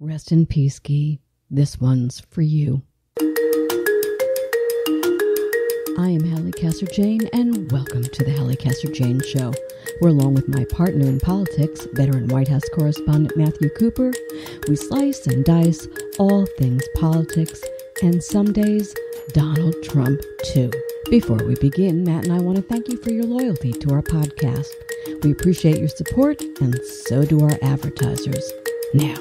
Rest in peace, Guy. This one's for you. I am Halli Casser-Jayne, and welcome to the Halli Casser-Jayne Show, where along with my partner in politics, veteran White House correspondent Matthew Cooper, we slice and dice all things politics, and some days, Donald Trump, too. Before we begin, Matt and I want to thank you for your loyalty to our podcast. We appreciate your support, and so do our advertisers. Now,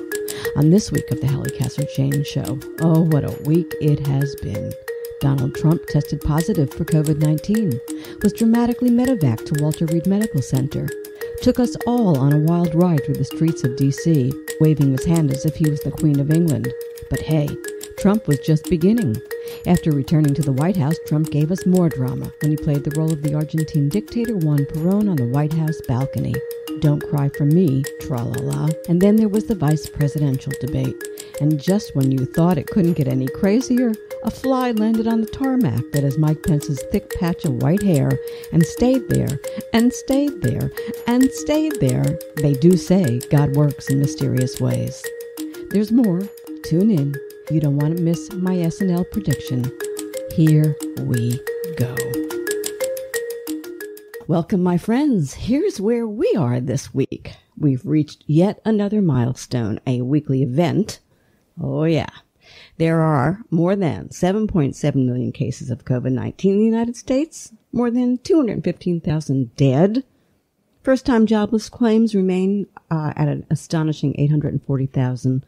on this week of the Halli Casser-Jayne Show, oh, what a week it has been. Donald Trump tested positive for COVID-19, was dramatically medevacked to Walter Reed Medical Center, took us all on a wild ride through the streets of D.C., waving his hand as if he was the Queen of England. But hey, Trump was just beginning. After returning to the White House, Trump gave us more drama when he played the role of the Argentine dictator Juan Peron on the White House balcony. Don't cry for me, tra-la-la. And then there was the vice presidential debate. And just when you thought it couldn't get any crazier, a fly landed on the tarmac that is Mike Pence's thick patch of white hair and stayed there, and stayed there, and stayed there. They do say God works in mysterious ways. There's more. Tune in. You don't want to miss my SNL prediction. Here we go. Welcome, my friends. Here's where we are this week. We've reached yet another milestone, a weekly event. Oh, yeah. There are more than 7.7 million cases of COVID-19 in the United States, more than 215,000 dead. First-time jobless claims remain at an astonishing 840,000.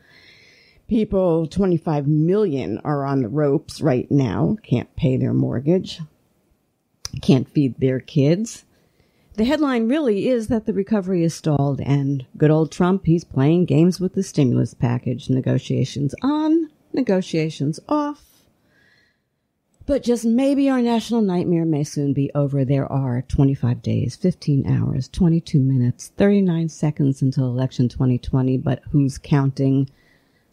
People, 25 million, are on the ropes right now, can't pay their mortgage, can't feed their kids. The headline really is that the recovery is stalled, and good old Trump, he's playing games with the stimulus package, negotiations on, negotiations off. But just maybe our national nightmare may soon be over. There are 25 days, 15 hours, 22 minutes, 39 seconds until election 2020, but who's counting?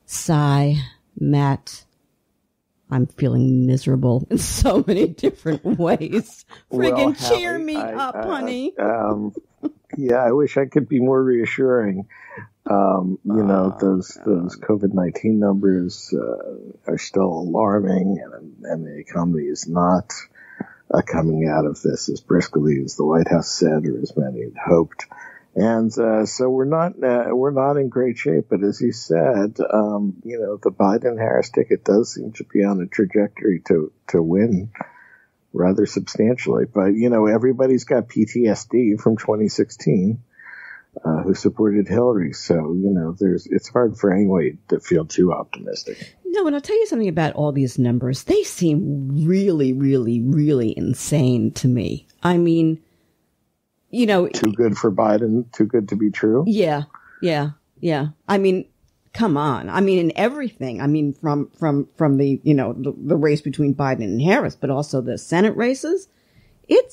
Sigh, Matt. I'm feeling miserable in so many different ways. Friggin' cheer me up, honey. Yeah, I wish I could be more reassuring. Those COVID-19 numbers are still alarming, and the economy is not coming out of this as briskly as the White House said or as many had hoped. And so we're not in great shape. But as you said, the Biden-Harris ticket does seem to be on a trajectory to win rather substantially. But everybody's got PTSD from 2016 who supported Hillary. So it's hard for anyone to feel too optimistic. No, and I'll tell you something about all these numbers. They seem really, really, really insane to me. I mean, too good for Biden, too good to be true. Yeah. I mean, come on. I mean, in everything. I mean, from the, the race between Biden and Harris, but also the Senate races. You're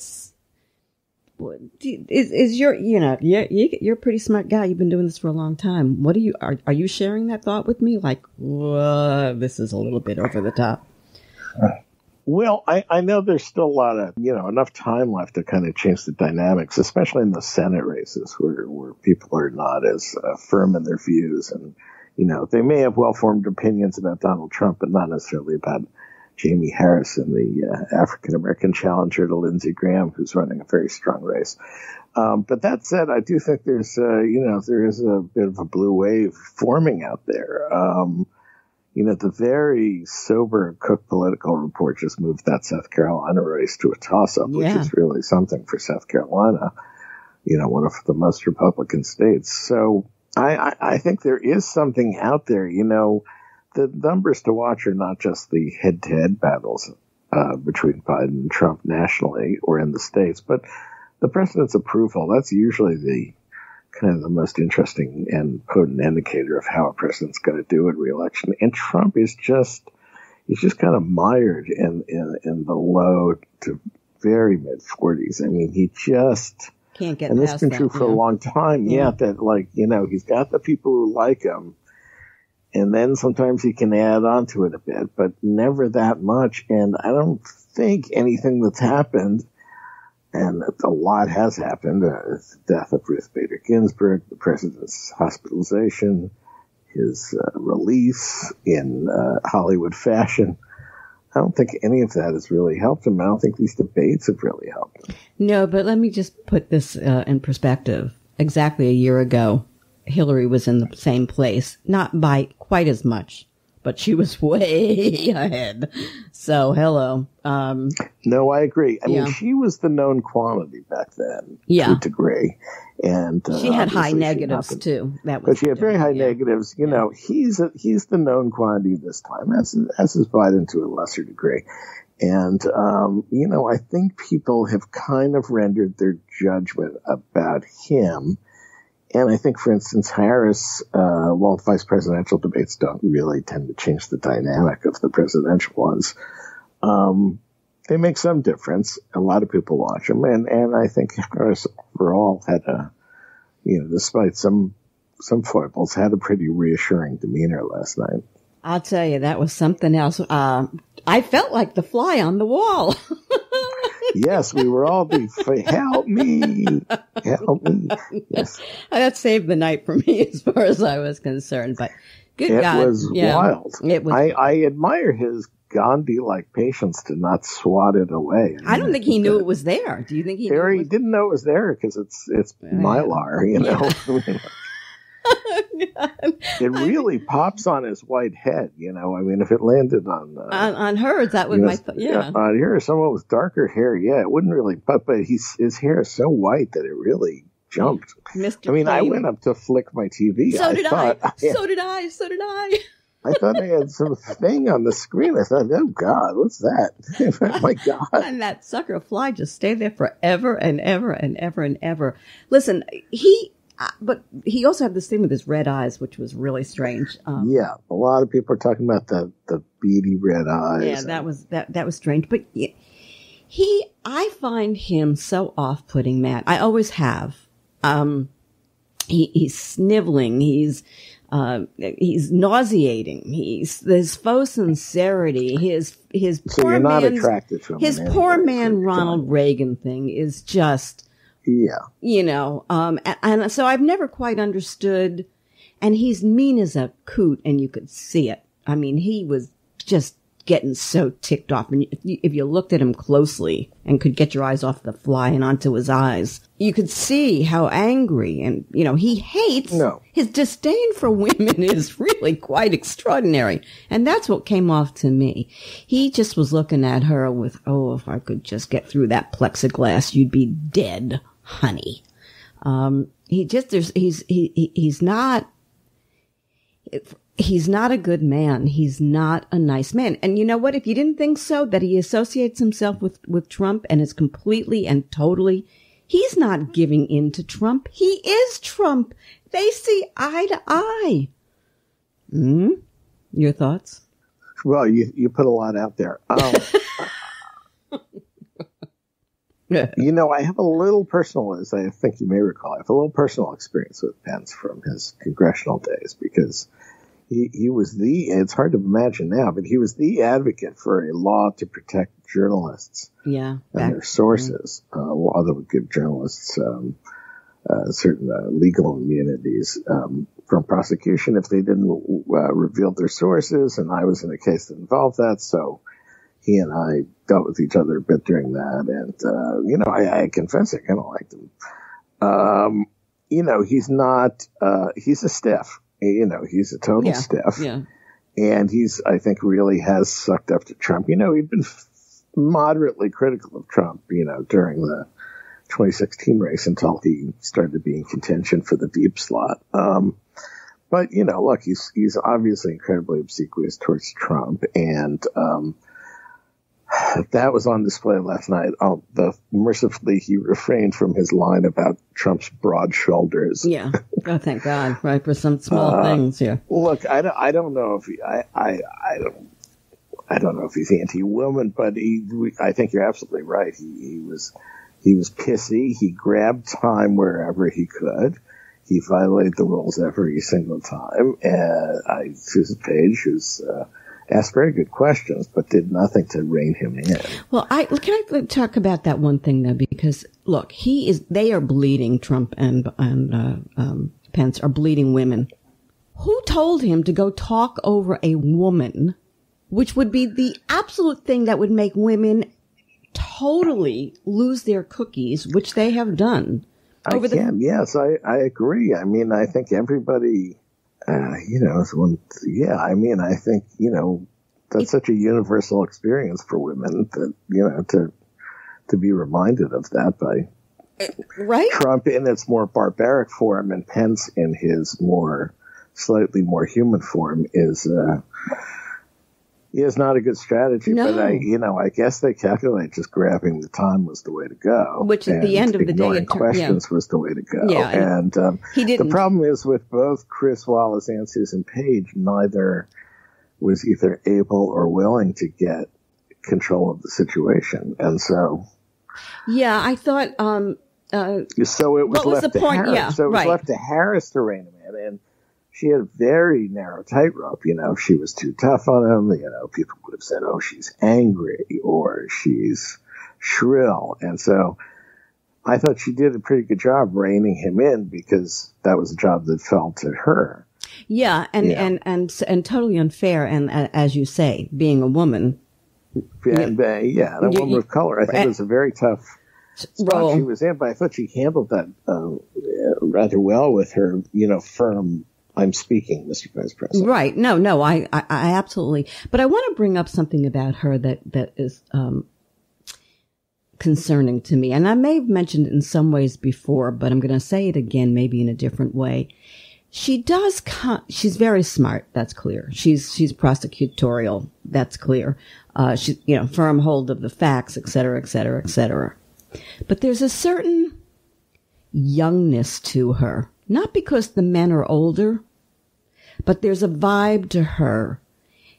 a pretty smart guy. You've been doing this for a long time. Are you sharing that thought with me? Like, whoa, this is a little bit over the top. Well, I know there's still a lot of, enough time left to kind of change the dynamics, especially in the Senate races where people are not as firm in their views. And, they may have well-formed opinions about Donald Trump, but not necessarily about Jamie Harrison, the African-American challenger to Lindsey Graham, who's running a very strong race. But that said, I do think there is a bit of a blue wave forming out there. The very sober Cook Political Report just moved that South Carolina race to a toss-up, which is really something for South Carolina, one of the most Republican states. So I think there is something out there. The numbers to watch are not just the head-to-head battles between Biden and Trump nationally or in the states, but the president's approval. That's usually the kind of the most interesting and potent indicator of how a president's going to do at re-election. And Trump is he's just kind of mired in the low to very mid 40s. I mean, he just can't get. And this has been true for a long time. Yeah, that he's got the people who like him, and then sometimes he can add on to it a bit, but never that much. And I don't think anything that's happened. And a lot has happened. The death of Ruth Bader Ginsburg, the president's hospitalization, release in Hollywood fashion. I don't think any of that has really helped him. I don't think these debates have really helped him. No, but let me just put this in perspective. Exactly a year ago, Hillary was in the same place, not by quite as much, but she was way ahead. So, hello. No, I agree. I mean, she was the known quantity back then, to a degree. And she had high negatives, too. But she had very high negatives. You know, he's the known quantity this time, as is Biden to a lesser degree. And, you know, I think people have kind of rendered their judgment about him. And I think, for instance, Harris, while vice presidential debates don't really tend to change the dynamic of the presidential ones, they make some difference. A lot of people watch them. And I think Harris overall had despite some foibles, had a pretty reassuring demeanor last night. I'll tell you, that was something else. I felt like the fly on the wall. Yes, we were all help me. Yes. That saved the night for me as far as I was concerned. But good God. It was wild. It was. I admire his Gandhi-like patience to not swat it away. I don't think he knew it was there. Do you think he knew? He didn't know it was there because it's Mylar, you know. It really pops on his white head, you know. I mean, if it landed on hers, that would on here, someone with darker hair, it wouldn't really. But his hair is so white that it really jumped. Mr. I mean, Plain. I went up to flick my TV. So did I. So did I. I thought I had some thing on the screen. I thought, oh God, what's that? Oh my God! And that sucker fly just stayed there forever and ever and ever and ever. Listen, but he also had this thing with his red eyes, which was really strange. A lot of people are talking about the beady red eyes. Yeah, that was strange. But I find him so off-putting, Matt. I always have. He's sniveling. He's nauseating. His faux sincerity. His so poor you're not man. Attracted to him. His poor man Ronald Reagan thing is just. Yeah. You know, and so I've never quite understood, and he's mean as a coot, and you could see it. I mean, he was just getting so ticked off. And if you looked at him closely and could get your eyes off the fly and onto his eyes, you could see how angry and, you know, he hates. No. His disdain for women is really quite extraordinary. And that's what came off to me. He just was looking at her with, oh, if I could just get through that plexiglass, you'd be dead, honey. He's not a good man. He's not a nice man. And you know what? If you didn't think so, that he associates himself with Trump and is completely and totally, he's not giving in to Trump. He is Trump. They see eye to eye. Your thoughts? Well, you put a lot out there. You know, I have a little personal, as I think you may recall, I have a little personal experience with Pence from his congressional days because he was it's hard to imagine now, but he was the advocate for a law to protect journalists and their sources. A law that would give journalists certain legal immunities from prosecution if they didn't reveal their sources. And I was in a case that involved that, so he and I dealt with each other a bit during that. And, you know, I confess I kind of liked him. You know, he's not, he's a stiff. You know, he's a total stiff. Yeah. And I think, really has sucked up to Trump. You know, he'd been moderately critical of Trump, you know, during the 2016 race until he started to be in contention for the deep slot. But, you know, look, he's obviously incredibly obsequious towards Trump. And, that was on display last night. Mercifully, he refrained from his line about Trump's broad shoulders. Yeah. Oh, thank God. Right. For some small things here. Look, I don't know if I don't know if he's anti-woman, but I think you're absolutely right. He was pissy. He grabbed time wherever he could. He violated the rules every single time. And Susan Page, who's, asked very good questions, but did nothing to rein him in. Well, can I talk about that one thing though? Because look, they are bleeding. Trump and Pence are bleeding women Who told him to go talk over a woman, which would be the absolute thing that would make women totally lose their cookies, which they have done. Yes, I agree. I mean, I think everybody, I think, that's such a universal experience for women that, to be reminded of that by Trump in its more barbaric form and Pence in his slightly more human form is not a good strategy. No. But I guess they calculate just grabbing the time was the way to go. Which at the end of the day, ignoring questions was the way to go. Yeah, and he didn't. The problem is with both Chris Wallace and Susan Page, neither was either able or willing to get control of the situation, and so. Yeah, I thought. So it was left to Harris. Yeah, so it was left to Harris to rein him in, and she had a very narrow tightrope. She was too tough on him. People would have said, "Oh, she's angry," or "She's shrill," and so I thought she did a pretty good job reining him in because that was a job that fell to her. Yeah, and totally unfair. And as you say, being a woman, and a woman of color, I think it was a very tough spot she was in, but I thought she handled that rather well with her, firm. I'm speaking, Mr. Vice President. Right. No, I absolutely. But I want to bring up something about her that is concerning to me, and I may have mentioned it in some ways before, but I'm going to say it again, maybe in a different way. She's very smart. That's clear. She's prosecutorial. That's clear. She's, firm hold of the facts, et cetera, et cetera, et cetera. But there's a certain youngness to her, not because the men are older, but there's a vibe to her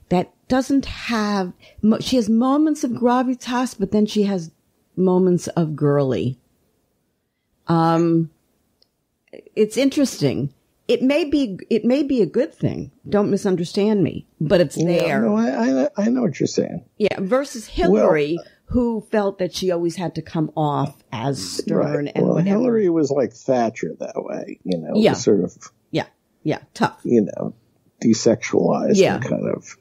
that doesn't have, she has moments of gravitas, but then she has moments of girly. It's interesting. It may be a good thing. Don't misunderstand me, but it's there. No, I know what you're saying. Yeah. Versus Hillary, who felt that she always had to come off as stern and whatever. Hillary was like Thatcher that way, sort of. Yeah. Tough. Desexualized and kind of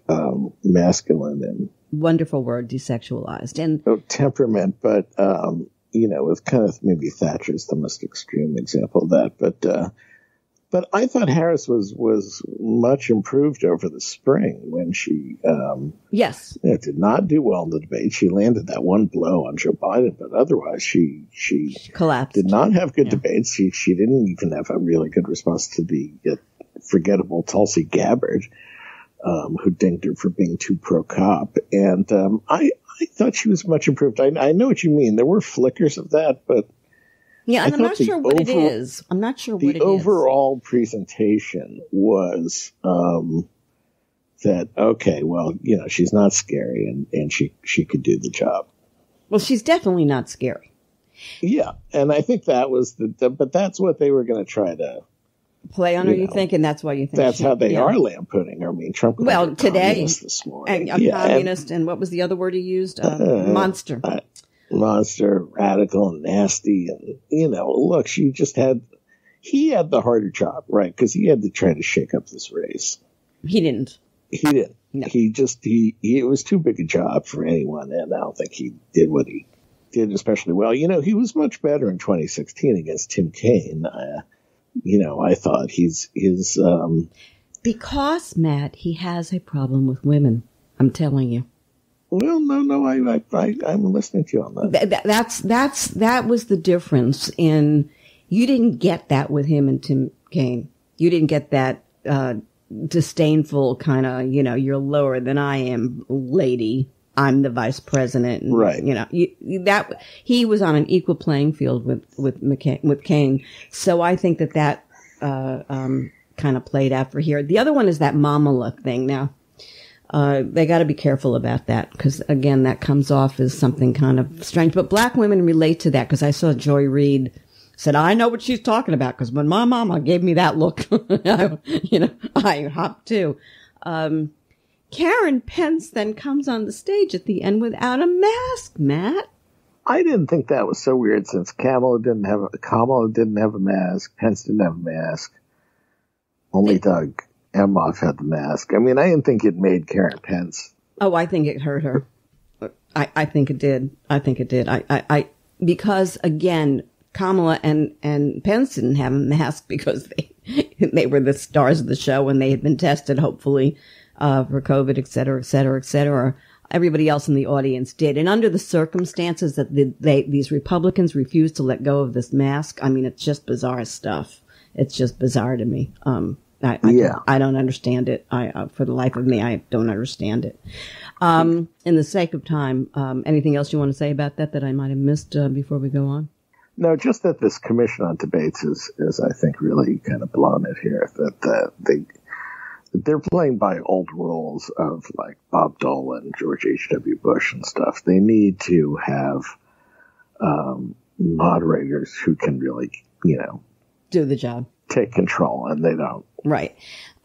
masculine and. Wonderful word, desexualized. And temperament, but, with kind of maybe Thatcher's the most extreme example of that. But I thought Harris was much improved over the spring when she did not do well in the debate. She landed that one blow on Joe Biden, but otherwise she collapsed. Did not have good debates. She didn't even have a really good response to the forgettable Tulsi Gabbard, who dinged her for being too pro-cop. And I thought she was much improved. I know what you mean. There were flickers of that, but yeah, and I'm not sure what it is. I'm not sure what it is. The overall presentation was that, okay, well, she's not scary and she could do the job. Well, she's definitely not scary. Yeah, and I think that was but that's what they were going to try to play on her, you think, and that's why you think that's how they are lampooning her. I mean, Trump today this morning. And a communist, and what was the other word he used? Monster. Monster, radical, and nasty, and look, he had the harder job, right? Because he had to try to shake up this race. He didn't. No. It was too big a job for anyone, and I don't think he did what he did especially well. He was much better in 2016 against Tim Kaine. I thought his because Matt, he has a problem with women. I'm telling you. Well, no, I'm listening to you on that. That was the difference in, you didn't get that with him and Tim Kaine. You didn't get that, disdainful kind of, you're lower than I am, lady. I'm the vice president. And, right. That he was on an equal playing field with Kaine. So I think that kind of played out for here. The other one is that Mamala thing now. They got to be careful about that because, again, that comes off as something kind of strange. But black women relate to that because I saw Joy Reid said, I know what she's talking about because when my mama gave me that look, I hopped too. Karen Pence then comes on the stage at the end without a mask, Matt. I didn't think that was so weird since Kamala didn't have a mask, Pence didn't have a mask, only Doug Emhoff had the mask. I mean, I didn't think it made Karen Pence. Oh, I think it hurt her. I think it did. I because again, Kamala and Pence didn't have a mask because they were the stars of the show and they had been tested, hopefully, for COVID, et cetera, et cetera, et cetera. Everybody else in the audience did. And under the circumstances that these Republicans refused to let go of this mask, I mean, it's just bizarre stuff. It's just bizarre to me. I don't understand it. For the life of me, I don't understand it. In the sake of time, anything else you want to say about that I might have missed before we go on? No, just that this commission on debates is I think really kind of blown it here. That they're playing by old rules of like Bob Dole and George H.W. Bush and stuff. They need to have moderators who can really, do the job, take control, and they don't. Right.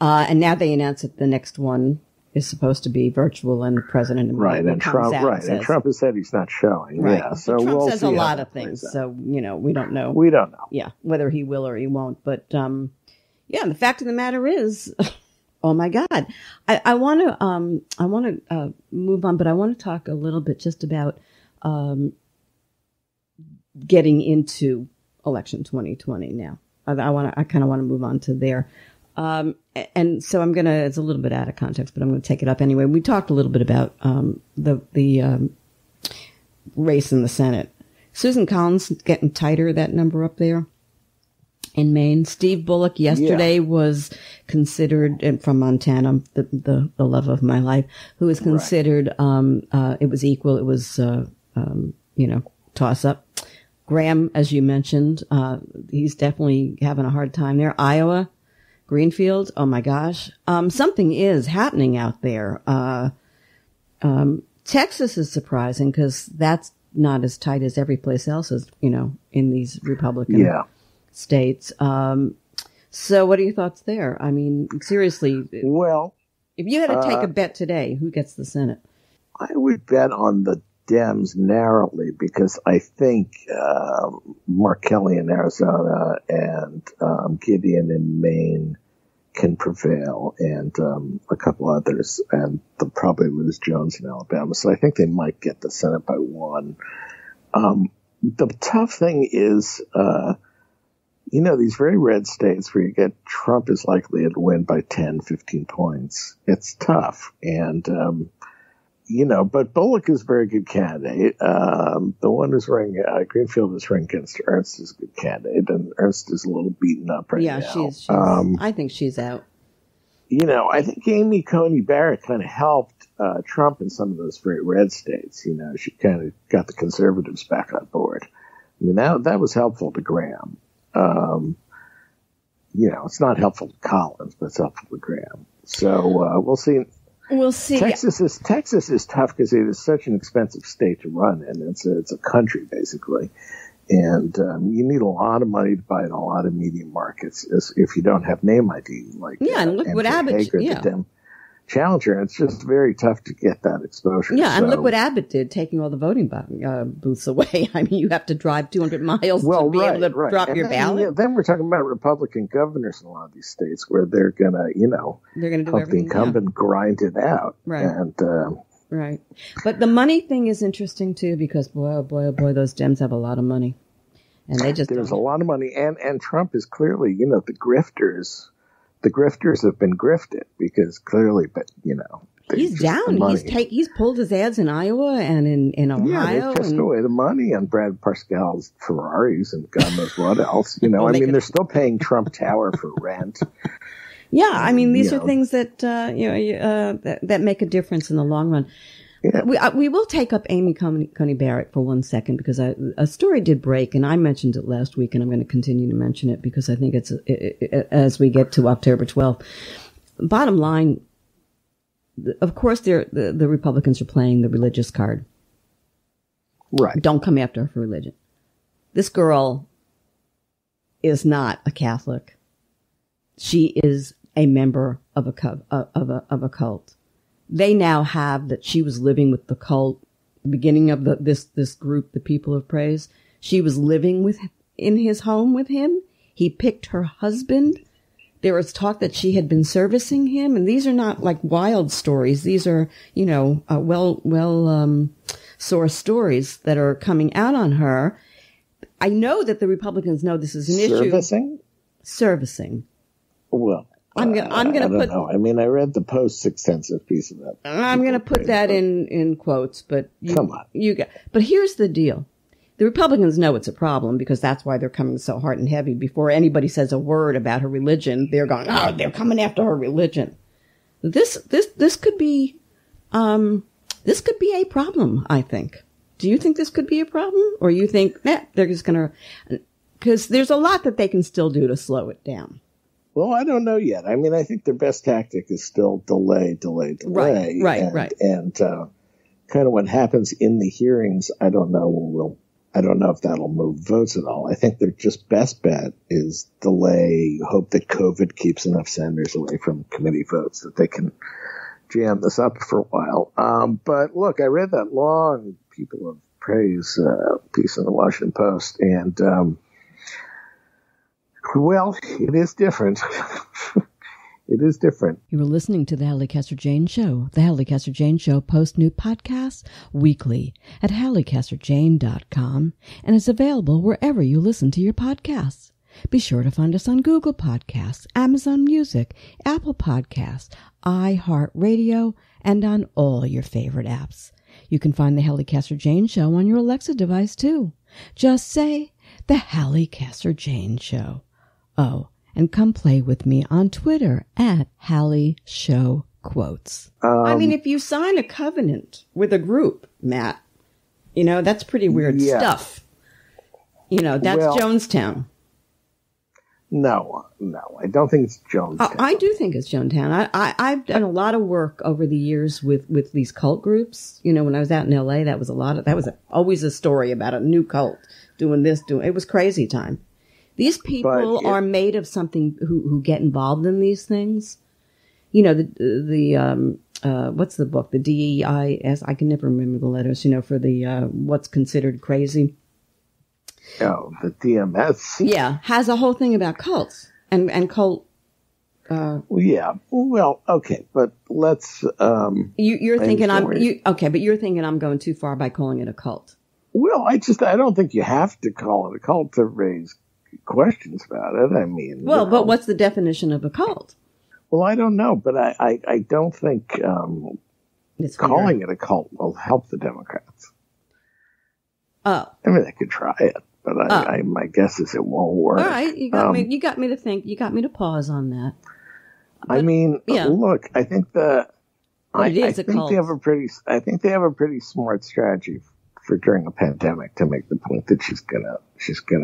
And now they announce that the next one is supposed to be virtual, and the president and Trump and Trump has said he's not showing. Right. Yeah, so Trump says a lot of things, so we don't know. We don't know. Yeah, whether he will or he won't. But the fact of the matter is, oh my God, I want to move on, but I want to talk a little bit just about getting into election 2020 now. I kind of want to move on to there. And so it's a little bit out of context, but I'm going to take it up anyway. We talked a little bit about, the race in the Senate. Susan Collins getting tighter, that number up there in Maine. Steve Bullock yesterday was considered, and from Montana, the love of my life, who was considered, it was equal. It was, toss up. Graham, as you mentioned, he's definitely having a hard time there. Iowa, Greenfield, oh my gosh. Something is happening out there. Texas is surprising because that's not as tight as every place else is, in these Republican states. So what are your thoughts there? I mean, seriously. Well, if you had to take a bet today, who gets the Senate? I would bet on the Dems narrowly because I think Mark Kelly in Arizona and Gideon in Maine can prevail, and a couple others, and they'll probably lose Jones in Alabama. So I think they might get the Senate by one. The tough thing is, these very red states where you get Trump is likely to win by 10, 15 points. It's tough. And, but Bullock is a very good candidate. The one who's running, Greenfield is running against Ernst is a good candidate, and Ernst is a little beaten up right now. Yeah, she's I think she's out. I think Amy Coney Barrett kind of helped Trump in some of those very red states. She kind of got the conservatives back on board. I mean, that was helpful to Graham. It's not helpful to Collins, but it's helpful to Graham. So we'll see. We'll see. Texas is tough because it is such an expensive state to run, and it's a country basically, and you need a lot of money to buy in a lot of media markets if you don't have name ID. And look what Abbott, the Dem challenger. It's just very tough to get that exposure. Yeah, and look what Abbott did, taking all the voting booths away. I mean, you have to drive 200 miles to be able to drop your ballot. Then we're talking about Republican governors in a lot of these states where they're gonna, they're gonna do help everything. The incumbent grind it out. Right. And right. But the money thing is interesting too, because boy, oh boy, those Dems have a lot of money, and there's a lot of money, and Trump is clearly, the grifters. The grifters have been grifted because clearly, but he's down. He's pulled his ads in Iowa and in Ohio. Yeah, they pissed away the money on Brad Parscale's Ferraris and God knows what else. They're still paying Trump Tower for rent. Yeah, I mean, these are things that that make a difference in the long run. Yeah. We will take up Amy Coney Barrett for 1 second because a story did break, and I mentioned it last week, and I'm going to continue to mention it because I think as we get to October 12th. Bottom line, of course, the Republicans are playing the religious card. Right. Don't come after her for religion. This girl is not a Catholic. She is a member of a cult. They now have that she was living with the cult, the beginning of this group, the People of Praise. She was living in his home with him. He picked her husband there was talk that she had been servicing him, and these are not like wild stories. These are, sourced stories that are coming out on her. I know that the Republicans know this is an issue. Servicing. Well, I'm gonna put. Know. I mean, I read the Post's extensive piece of that. I'm going to put that in quotes, but come on, But here's the deal: the Republicans know it's a problem because that's why they're coming so hard and heavy. Before anybody says a word about her religion, they're going, "Oh, they're coming after her religion." This could be a problem. I think. Do you think this could be a problem, or you think they're just going to? Because there's a lot that they can still do to slow it down. Well, I don't know yet. I mean, I think their best tactic is still delay. Right. And kind of what happens in the hearings, I don't know. I don't know if that'll move votes at all. I think their just best bet is delay, hope that COVID keeps enough senators away from committee votes that they can jam this up for a while. But look, I read that long People of Praise piece in the Washington Post, and well, it is different. It is different. You were listening to the Halli Casser-Jayne Show. The Halli Casser-Jayne Show posts new podcasts weekly at hallicasserjayne.com and is available wherever you listen to your podcasts. Be sure to find us on Google Podcasts, Amazon Music, Apple Podcasts, iHeartRadio, and on all your favorite apps. You can find the Halli Casser-Jayne Show on your Alexa device, too. Just say, the Halli Casser-Jayne Show. Oh, and come play with me on Twitter at Halli Show Quotes. I mean, if you sign a covenant with a group, Matt, that's pretty weird stuff. That's Jonestown. No, I don't think it's Jonestown. I do think it's Jonestown. I've done a lot of work over the years with these cult groups. When I was out in L.A., that was always a story about a new cult doing this, it was crazy time. These people are made of something who get involved in these things. The what's the book? The DEIS. I can never remember the letters, for the what's considered crazy. Oh, the DMS. Yeah, has a whole thing about cults and cult. Yeah. Well, okay, but let's. You're thinking but you're thinking I'm going too far by calling it a cult. Well, I don't think you have to call it a cult to raise questions about it. I mean, but what's the definition of a cult? Well, I don't know, but I don't think calling it a cult will help the Democrats. Oh, I mean, they could try it, but my guess is it won't work. All right, you got me. You got me to think. You got me to pause on that. But, I mean, look, I think I think they have a pretty smart strategy for during a pandemic to make the point that she's gonna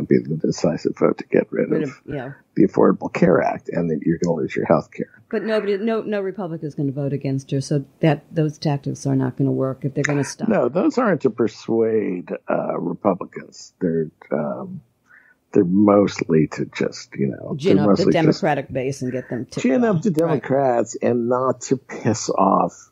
be the decisive vote to get rid of the Affordable Care Act, and that you're going to lose your health care. But no Republican is going to vote against her, so those tactics are not going to work if they're going to stop. No, those aren't to persuade Republicans. They're mostly to just gin up the Democratic base and get them to gin up the Democrats, and not to piss off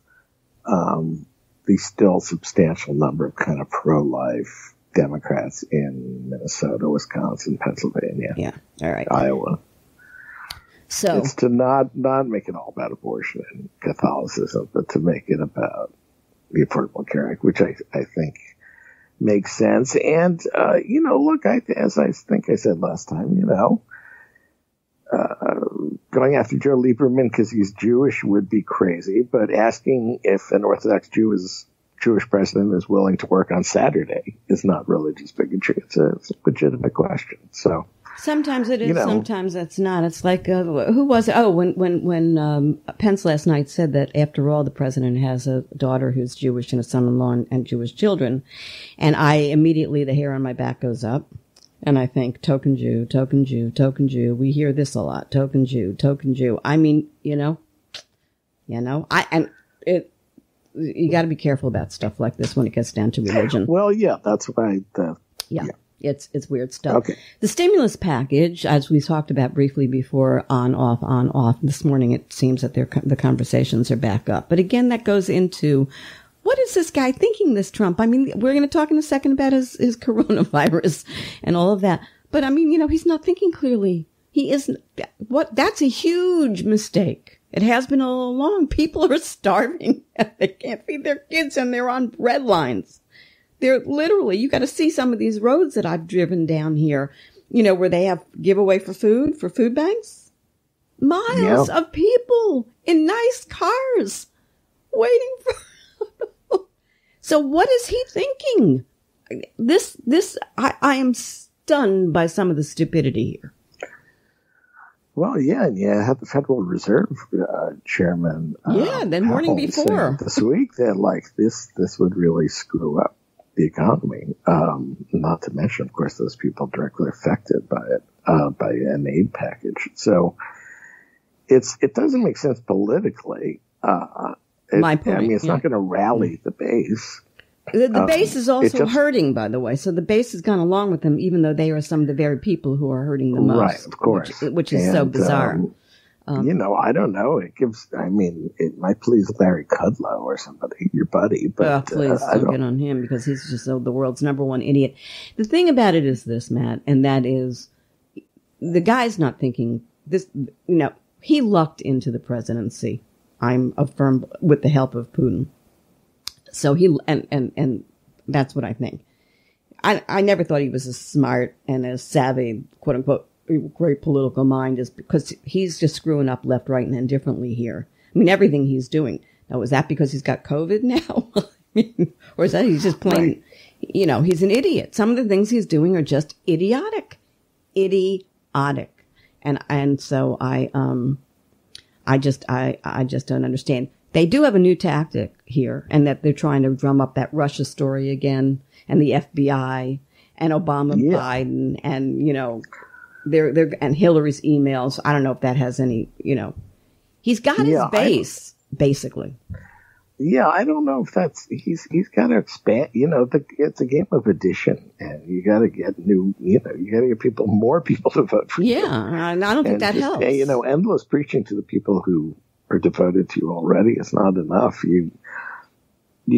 the still substantial number of kind of pro-life Democrats in Minnesota, Wisconsin, Pennsylvania. Yeah, all right. Iowa. So it's to not make it all about abortion and Catholicism, but to make it about the Affordable Care Act, which I think makes sense. And, look, as I think I said last time, going after Joe Lieberman because he's Jewish would be crazy, but asking if an Orthodox Jewish president is willing to work on Saturday is not religious bigotry. It's a legitimate question. So sometimes it is, sometimes it's not. It's like who was it? Oh, when Pence last night said that after all, the president has a daughter who's Jewish and a son-in-law and Jewish children, and I immediately the hair on my back goes up. And I think, token Jew, token Jew, token Jew. We hear this a lot. Token Jew, token Jew. I mean, you got to be careful about stuff like this when it gets down to religion. Well, yeah, that's why. It's weird stuff. Okay. The stimulus package, as we talked about briefly before, on, off. This morning, it seems that the conversations are back up. But again, that goes into, what is this guy thinking, this Trump? I mean, we're going to talk in a second about his coronavirus and all of that. But I mean, he's not thinking clearly. He isn't. That's a huge mistake. It has been all along. People are starving. They can't feed their kids and they're on bread lines. They're literally, you got to see some of these roads that I've driven down here, where they have giveaway for food banks. Miles of people in nice cars waiting for. So what is he thinking? I am stunned by some of the stupidity here. Well, yeah, and you had the Federal Reserve chairman. The morning before this week that this would really screw up the economy. Not to mention, of course, those people directly affected by it, by an aid package. So it doesn't make sense politically. My point. I mean, it's not going to rally the base. The base is also hurting, by the way. So the base has gone along with them, even though they are some of the very people who are hurting the most. Right, of course. Which is so bizarre. I don't know. It might please Larry Kudlow or somebody, your buddy. But please don't get on him because he's just the world's number one idiot. The thing about it is this, Matt, and that is the guy's not thinking this. He lucked into the presidency. I'm affirmed with the help of Putin. So and that's what I think. I never thought he was as smart and as savvy, quote unquote, great political mind, is because he's just screwing up left, right, and indifferently here. I mean, everything he's doing. Now, is that because he's got COVID now? Or is that he's just plain, he's an idiot. Some of the things he's doing are just idiotic. And so I just don't understand. They do have a new tactic here, and that they're trying to drum up that Russia story again, and the FBI, and Obama, Biden, and they're and Hillary's emails. I don't know if that has any. He's got his base basically. Yeah, I don't know if that's he's got to expand. It's a game of addition, and you got to get new. You got to get more people to vote for you. Yeah, I don't think that helps. Endless preaching to the people who are devoted to you already is not enough. You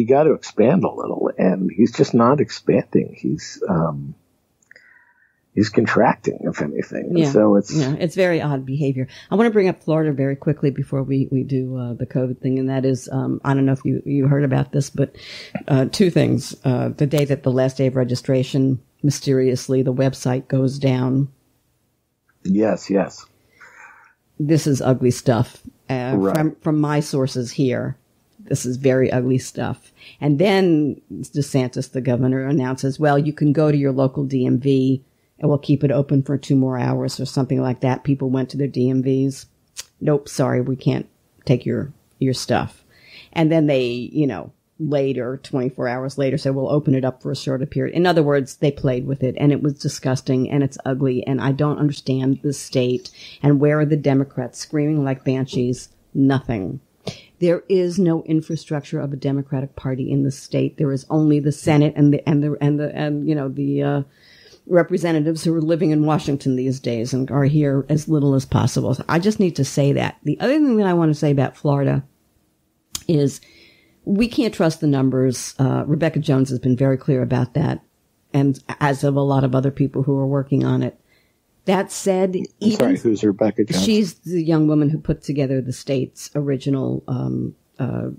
got to expand a little, and he's just not expanding. He's contracting, if anything. Yeah. And so it's very odd behavior. I want to bring up Florida very quickly before we do the COVID thing, and that is, I don't know if you heard about this, but two things. The day that the last day of registration, mysteriously, the website goes down. Yes. This is ugly stuff. Right. From my sources here, this is very ugly stuff. And then DeSantis, the governor, announces, well, you can go to your local DMV and we'll keep it open for 2 more hours or something like that. People went to their DMVs. Nope, sorry, we can't take your stuff. And then they, later, 24 hours later, said, we'll open it up for a shorter period. In other words, they played with it, and it was disgusting, and it's ugly, and I don't understand the state. And where are the Democrats screaming like banshees? Nothing. There is no infrastructure of a Democratic Party in the state. There is only the Senate and the representatives who are living in Washington these days and are here as little as possible. So I just need to say that. The other thing that I want to say about Florida is we can't trust the numbers. Rebecca Jones has been very clear about that, and as of a lot of other people who are working on it. That said, who's Rebecca Jones? She's the young woman who put together the state's original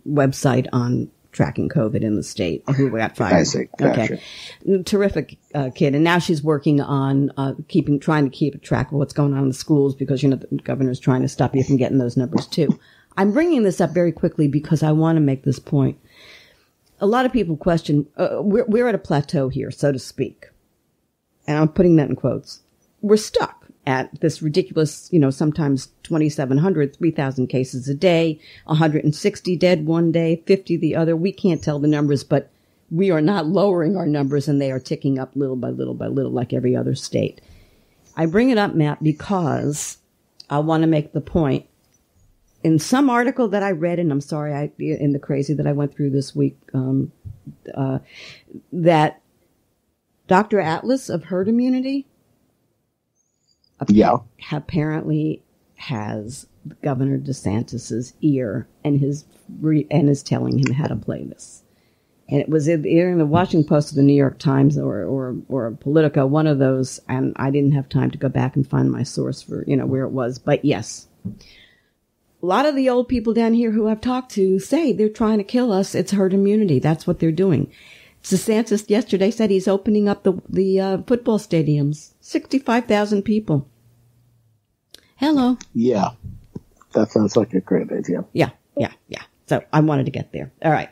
website on tracking COVID in the state, who got fired. I see. Gotcha. Okay. Terrific kid. And now she's working on trying to keep track of what's going on in the schools because, the governor's trying to stop you from getting those numbers too. I'm bringing this up very quickly because I want to make this point. A lot of people question, we're at a plateau here, so to speak. And I'm putting that in quotes. We're stuck at this ridiculous, sometimes 2,700, 3,000 cases a day, 160 dead one day, 50 the other. We can't tell the numbers, but we are not lowering our numbers, and they are ticking up little by little by little like every other state. I bring it up, Matt, because I want to make the point. In some article that I read, and I'm sorry, in the crazy that I went through this week, that Dr. Atlas of herd immunity apparently has Governor DeSantis's ear and is telling him how to play this. And it was either in the Washington Post or the New York Times or Politico, one of those. And I didn't have time to go back and find my source for, where it was. But yes, a lot of the old people down here who I've talked to say they're trying to kill us. It's herd immunity. That's what they're doing. DeSantis yesterday said he's opening up the football stadiums. 65,000 people. Hello. Yeah. That sounds like a great idea. Yeah. So I wanted to get there. All right.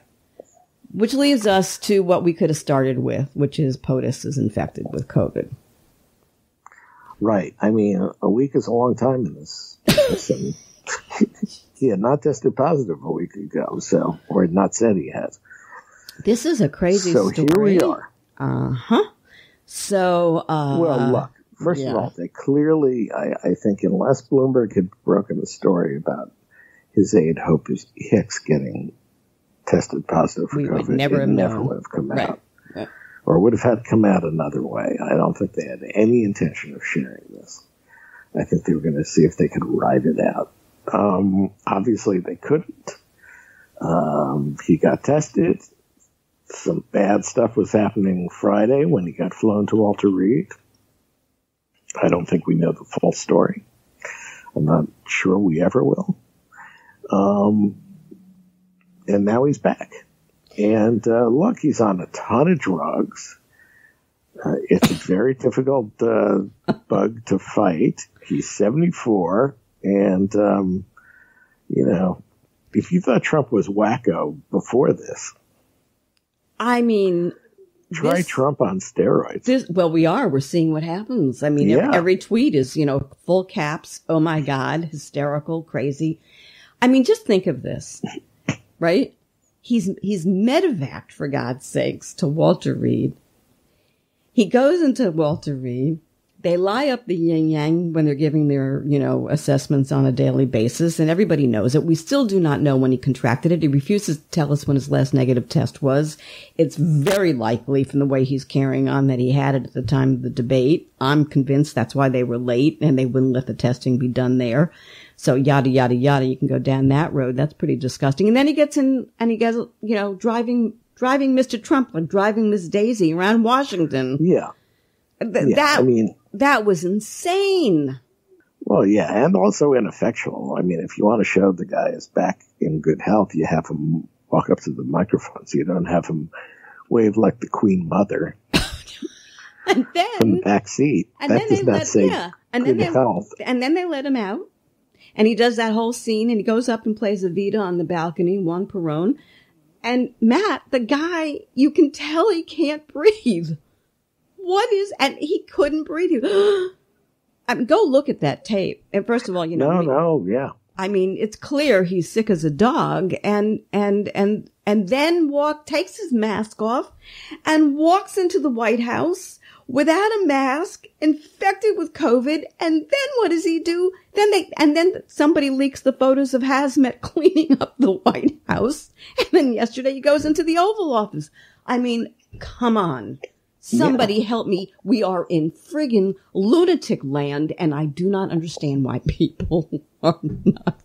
Which leaves us to what we could have started with, which is POTUS is infected with COVID. Right. I mean, a week is a long time in this. He had not tested positive a week ago, or not said he has. This is a crazy story. So here we are. Uh-huh. So, well, look, first of all, they clearly, I think unless Bloomberg had broken the story about his aide Hope Hicks getting tested positive for COVID, it never would have come out. Right. Or would have had to come out another way. I don't think they had any intention of sharing this. I think they were going to see if they could ride it out. Obviously, they couldn't. He got tested. Some bad stuff was happening Friday when he got flown to Walter Reed. I don't think we know the full story. I'm not sure we ever will. And now he's back. And look, he's on a ton of drugs. It's a very difficult bug to fight. He's 74. And, if you thought Trump was wacko before this, I mean, try Trump on steroids. We're seeing what happens. I mean, every tweet is, full caps. Oh my God, hysterical, crazy. I mean, just think of this, right? He's medevacked, for God's sakes, to Walter Reed. He goes into Walter Reed. They lie up the yin-yang when they're giving their, assessments on a daily basis, and everybody knows it. We still do not know when he contracted it. He refuses to tell us when his last negative test was. It's very likely from the way he's carrying on that he had it at the time of the debate. I'm convinced that's why they were late, and they wouldn't let the testing be done there. So yada, yada, yada. You can go down that road. That's pretty disgusting. And then he gets in and he gets, driving Mr. Trump, like driving Miss Daisy around Washington. Yeah. That was insane. Well, yeah, and also ineffectual. I mean, if you want to show the guy is back in good health, you have him walk up to the microphone, so you don't have him wave like the Queen Mother and then, from the back seat. And that does not say good health. And then they let him out, and he does that whole scene, and he goes up and plays Evita on the balcony, Juan Peron. And Matt, the guy, you can tell he can't breathe. And he couldn't breathe. I mean, go look at that tape. And first of all, yeah. I mean, it's clear he's sick as a dog and then takes his mask off and walks into the White House without a mask, infected with COVID. And then what does he do? Then somebody leaks the photos of Hazmat cleaning up the White House. And then yesterday he goes into the Oval Office. I mean, come on. Somebody help me. We are in friggin' lunatic land, and I do not understand why people are not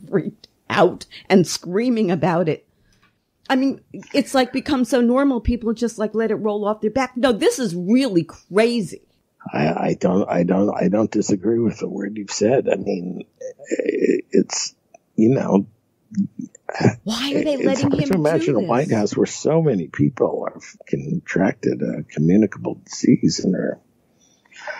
freaked out and screaming about it. I mean, it's like become so normal, people just like let it roll off their back. No, this is really crazy. I don't disagree with the word you've said. I mean, it's, why are they letting him do this? It's hard to imagine a White House where so many people have contracted a communicable disease and are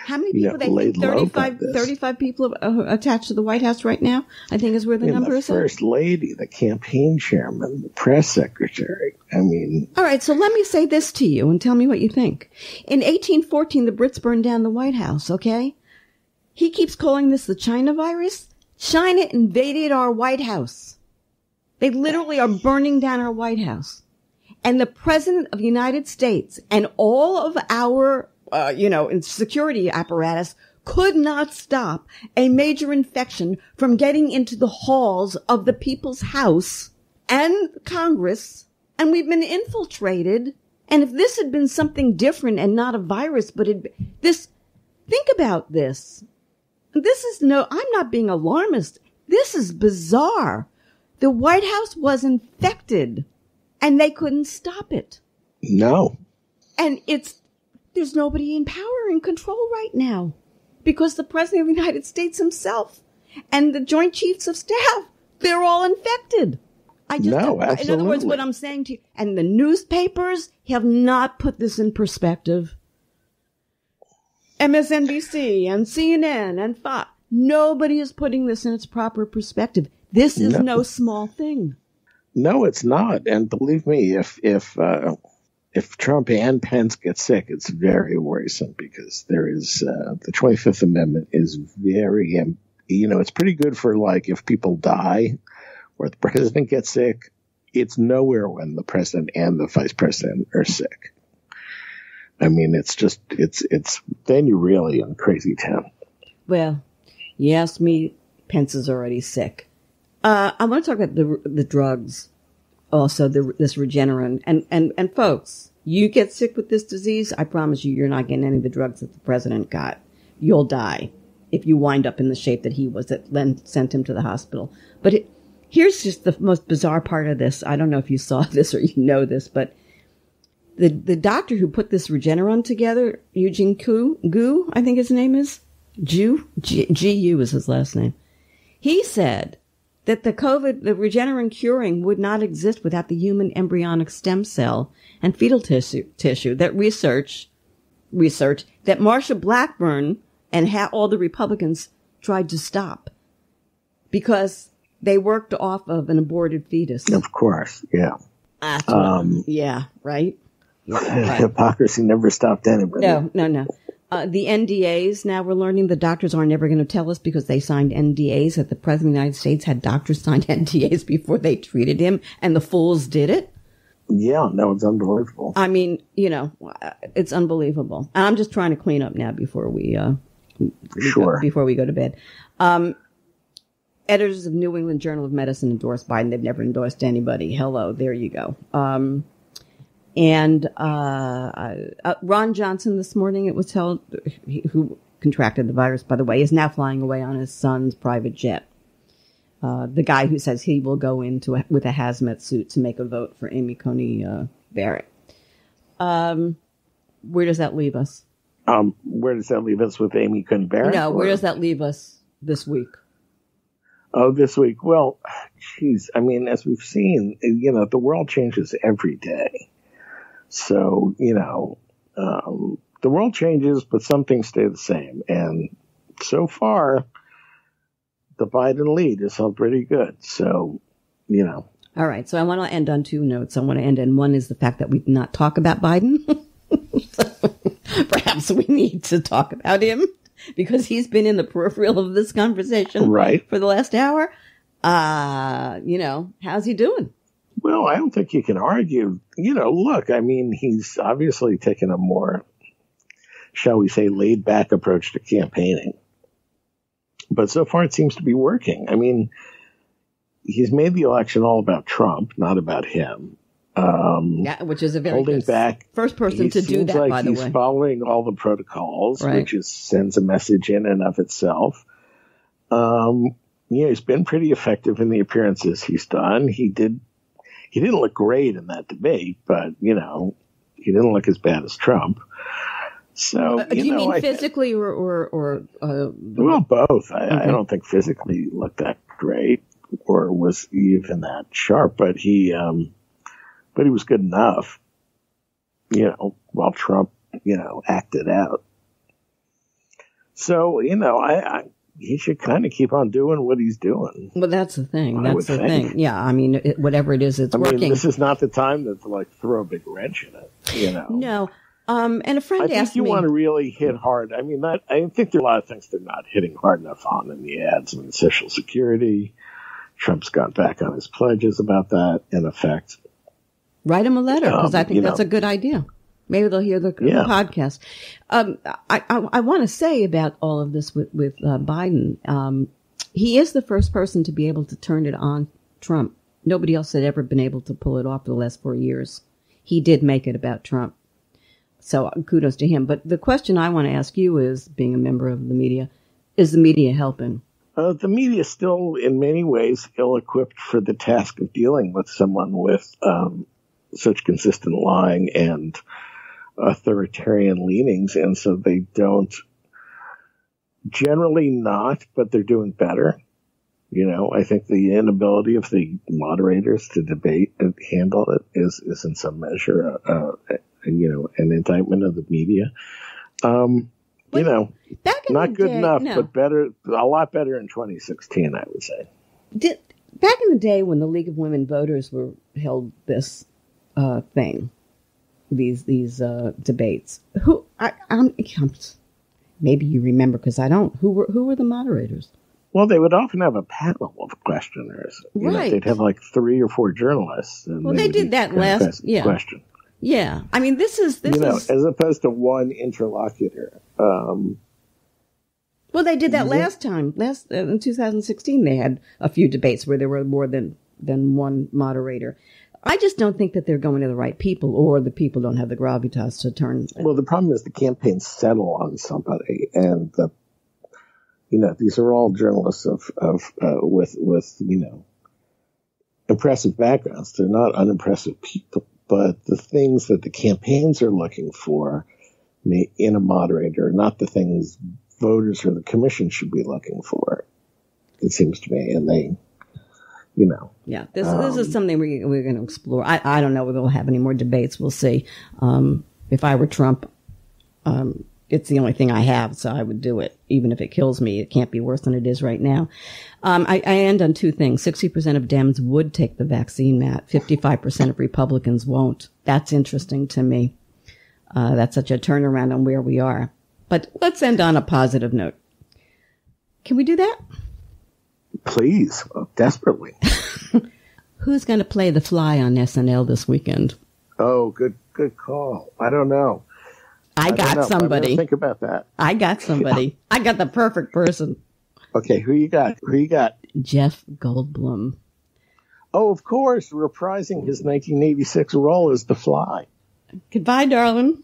how many people? They think 35 people attached to the White House right now, I think is where the number is. The First Lady, the campaign chairman, the press secretary. I mean. All right, so let me say this to you and tell me what you think. In 1814, the Brits burned down the White House, okay? He keeps calling this the China virus. China invaded our White House. They literally are burning down our White House. And the President of the United States and all of our, security apparatus could not stop a major infection from getting into the halls of the people's house and Congress. And we've been infiltrated. And if this had been something different and not a virus, but think about this. I'm not being alarmist. This is bizarre. The White House was infected. And they couldn't stop it. No. And there's nobody in power and control right now because the president of the United States himself and the Joint Chiefs of Staff, they're all infected. No, absolutely. In other words, what I'm saying to you, and the newspapers have not put this in perspective. MSNBC and CNN and Fox, nobody is putting this in its proper perspective. This is no small thing. No, it's not. And believe me, if Trump and Pence get sick, it's very worrisome because there is the 25th Amendment is very, it's pretty good for like if people die or the president gets sick. It's nowhere when the president and the vice president are sick. I mean, it's then you're really in crazy town. Well, you asked me, Pence is already sick. I want to talk about the drugs, also this Regeneron, and folks, you get sick with this disease, I promise you're not getting any of the drugs that the president got. You'll die if you wind up in the shape that he was that then sent him to the hospital. But here's just the most bizarre part of this. I don't know if you saw this or you know this, but the doctor who put this Regeneron together, Eugene Gu, I think his name is, G-U is his last name. He said that the Regeneron curing would not exist without the human embryonic stem cell and fetal tissue. That research that Marsha Blackburn and all the Republicans tried to stop because they worked off of an aborted fetus. Of course, yeah. Yeah, right? Yeah, right. Hypocrisy never stopped anybody. No. The NDAs, now we're learning the doctors aren't ever going to tell us because they signed NDAs that the President of the United States had doctors sign NDAs before they treated him, and the fools did it. Yeah, no, it's unbelievable. I mean, it's unbelievable. And I'm just trying to clean up now before we before we go to bed. Editors of New England Journal of Medicine endorsed Biden. They've never endorsed anybody. Hello, there you go. And Ron Johnson this morning, it was held, who contracted the virus, by the way, is now flying away on his son's private jet. The guy who says he will go with a hazmat suit to make a vote for Amy Coney Barrett. Where does that leave us? Where does that leave us with Amy Coney Barrett? No, where does that leave us this week? Oh, this week. Well, geez, I mean, as we've seen, the world changes every day. So, the world changes, but some things stay the same. And so far, the Biden lead is held pretty good. So, All right. So I want to end on two notes. I want to end on one is the fact that we did not talk about Biden. Perhaps we need to talk about him because he's been in the peripheral of this conversation for the last hour. How's he doing? Well, I don't think you can argue. Look, I mean, he's obviously taken a more, shall we say, laid-back approach to campaigning. But so far it seems to be working. I mean, he's made the election all about Trump, not about him. Which is a very holding good back. First person to do that, by the way. He's following all the protocols, which sends a message in and of itself. He's been pretty effective in the appearances he's done. He didn't look great in that debate, but, he didn't look as bad as Trump. So, do you mean physically or well, both. I don't think physically he looked that great or was even that sharp, but he was good enough, while Trump, acted out. So, he should kind of keep on doing what he's doing. Well, that's the thing. That's the thing. Yeah, I mean, whatever it is, it's working. This is not the time to throw a big wrench in it. No. And a friend asked me. I think you want to really hit hard. I mean, I think there are a lot of things they're not hitting hard enough on in the ads. I mean, Social Security. Trump's gone back on his pledges about that, in effect. Write him a letter, because I think that's a good idea. Maybe they'll hear the podcast. I want to say about all of this with Biden. He is the first person to be able to turn it on Trump. Nobody else had ever been able to pull it off for the last 4 years. He did make it about Trump. So kudos to him. But the question I want to ask you is, being a member of the media, is the media helping? The media is still, in many ways, ill-equipped for the task of dealing with someone with such consistent lying and authoritarian leanings, and so they don't, generally not, but they're doing better. I think the inability of the moderators to debate and handle it is in some measure, an indictment of the media. Not good enough, but better, a lot better in 2016, I would say. Back in the day when the League of Women Voters held this thing, these debates, maybe you remember because I don't. Who were the moderators? Well, they would often have a panel of questioners. Right. They'd have like 3 or 4 journalists. And they did that last question. Yeah. I mean, this is as opposed to one interlocutor. Well, they did that last time. In 2016, they had a few debates where there were more than one moderator. I just don't think that they're going to the right people, or the people don't have the gravitas to turn. Well, the problem is the campaigns settle on somebody, and these are all journalists with impressive backgrounds. They're not unimpressive people, but the things that the campaigns are looking for in a moderator are not the things voters or the commission should be looking for, it seems to me. And they, Yeah, this is something we're going to explore. I don't know whether we'll have any more debates. We'll see. If I were Trump, it's the only thing I have, so I would do it. Even if it kills me, it can't be worse than it is right now. I end on 2 things. 60% of Dems would take the vaccine, Matt. 55% of Republicans won't. That's interesting to me. That's such a turnaround on where we are. But let's end on a positive note. Can we do that? Please, desperately. Who's going to play the Fly on SNL this weekend? Oh, good call. I don't know. I got somebody. Think about that. I got somebody. I got the perfect person. Okay, who you got? Jeff Goldblum. Oh, of course, reprising his 1986 role as the Fly. Goodbye, darling.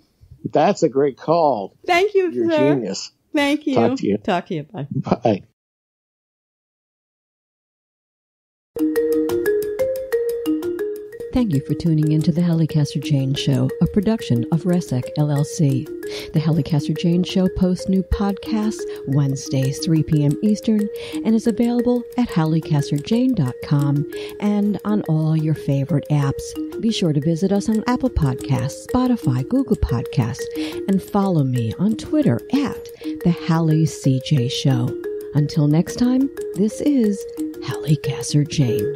That's a great call. Thank you, You're sir. Genius. Thank you. Talk to you. Bye. Bye. Thank you for tuning in to the Halli Casser-Jayne Show, a production of Resec LLC. The Halli Casser-Jayne Show posts new podcasts Wednesdays, 3 p.m. Eastern, and is available at hallicasserjayne.com and on all your favorite apps. Be sure to visit us on Apple Podcasts, Spotify, Google Podcasts, and follow me on Twitter at The Halli CJ Show. Until next time, this is Halli Casser-Jayne.